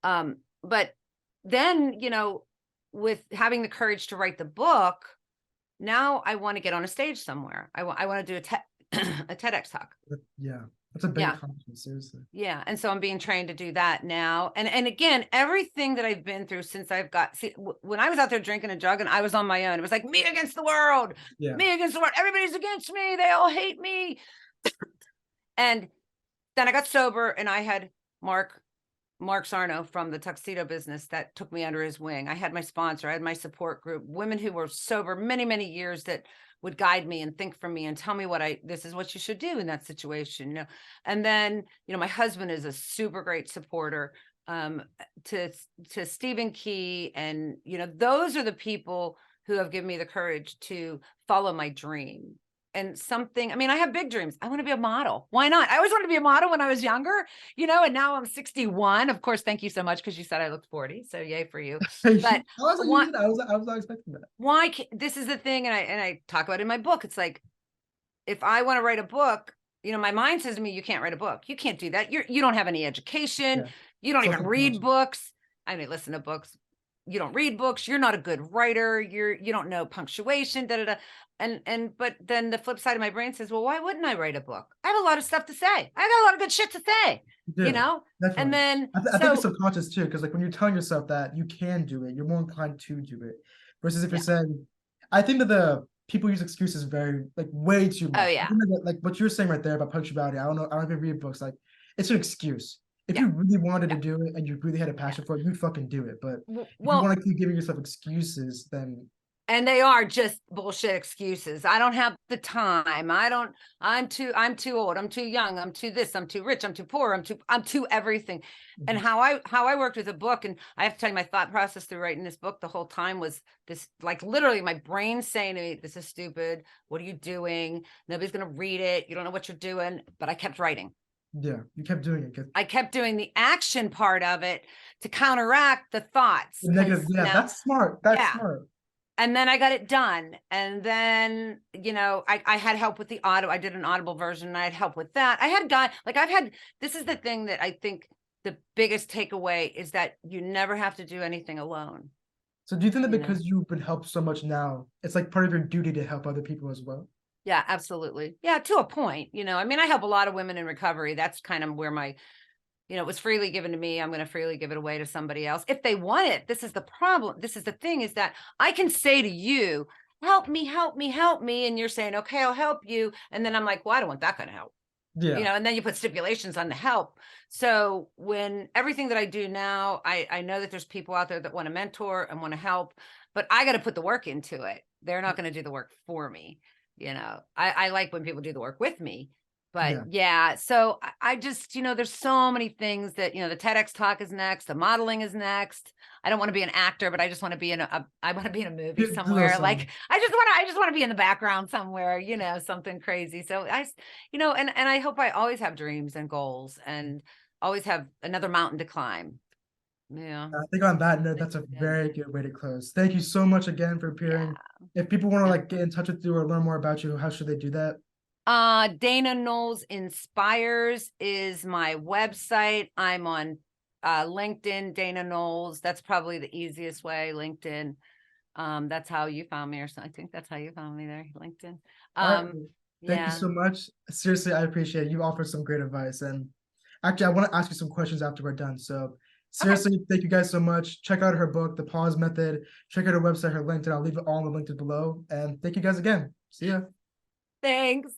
But then, with having the courage to write the book, now I want to get on a stage somewhere. I want to do a TEDx talk. Yeah. That's a big accomplishment, seriously. Yeah. And so I'm being trained to do that now. And again, everything that I've been through since when I was out there drinking and drugging, I was on my own. It was like me against the world, me against the world. Everybody's against me. They all hate me. And then I got sober, and I had Mark Sarno from the tuxedo business that took me under his wing. I had my sponsor, I had my support group, women who were sober many, many years that would guide me and think for me and tell me this is what you should do in that situation, And then, my husband is a super great supporter, to Stephen Key. And, those are the people who have given me the courage to follow my dream. And I have big dreams. I want to be a model. Why not? I always wanted to be a model when I was younger, and now I'm 61. Of course, thank you so much, because you said I looked 40. So yay for you. But I was not expecting that. Why? This is the thing. And I talk about it in my book. It's like, if I want to write a book, my mind says to me, you can't write a book. You can't do that. You don't have any education. You don't even read books. I mean, listen to books. you don't read books, you're not a good writer, you don't know punctuation, da da da. But then the flip side of my brain says, well, why wouldn't I write a book? I have a lot of stuff to say. I got a lot of good shit to say, Yeah, And definitely. then I think it's subconscious too, because like when you're telling yourself that you can do it, you're more inclined to do it. Versus if you're yeah. saying, I think that the people use excuses very like way too Oh much. I yeah. think that, like what you're saying right there about punctuality, I don't know, I don't even read books. Like it's an excuse. If Yeah. you really wanted to Yeah. do it and you really had a Yeah. passion for it, you'd fucking do it. But if you Well, want to keep giving yourself excuses, then and they are just bullshit excuses. I don't have the time. I'm too old. I'm too young. I'm too this. I'm too rich. I'm too poor. I'm too everything. And how I worked with a book, and I have to tell you my thought process through writing this book the whole time was this, like literally my brain saying to me, this is stupid. What are you doing? Nobody's going to read it. You don't know what you're doing. But I kept writing. yeah, you kept doing it. I kept doing the action part of it to counteract the thoughts. The negative, yeah, that's smart. That's Yeah. smart. And then I got it done. And then, I had help with the I did an Audible version and I had help with that. I had this is the thing that I think the biggest takeaway is that you never have to do anything alone. So do you think that because you've been helped so much now, it's like part of your duty to help other people as well? Yeah, absolutely. Yeah, to a point, I mean, I help a lot of women in recovery. That's kind of where my, it was freely given to me. I'm going to freely give it away to somebody else if they want it. This is the problem. This is the thing, is that I can say to you, help me, help me, help me. And you're saying, okay, I'll help you. And then I'm like, well, I don't want that kind of help. Yeah. And then you put stipulations on the help. So when everything that I do now, I know that there's people out there that want to mentor and want to help, but I got to put the work into it. They're not going to do the work for me. I like when people do the work with me. But yeah, so I just, there's so many things that, the TEDx talk is next, the modeling is next. I don't want to be an actor, but I just want to be I want to be in a movie somewhere. Like I just want to be in the background somewhere, something crazy. So and I hope I always have dreams and goals and always have another mountain to climb. Yeah. I think on that note, that's a very good way to close. Thank you so much again for appearing. Yeah. If people want to like get in touch with you or learn more about you, how should they do that? Dana Knowles Inspires is my website. I'm on LinkedIn, Dana Knowles. That's probably the easiest way, LinkedIn. That's how you found me, or something. I think that's how you found me there, LinkedIn. All right. Thank you so much. Seriously, I appreciate it. You offer some great advice. And actually, I want to ask you some questions after we're done. So seriously, thank you guys so much. Check out her book, The Pause Method. Check out her website, her LinkedIn. I'll leave it all in the link below. And thank you guys again. See ya. Thanks.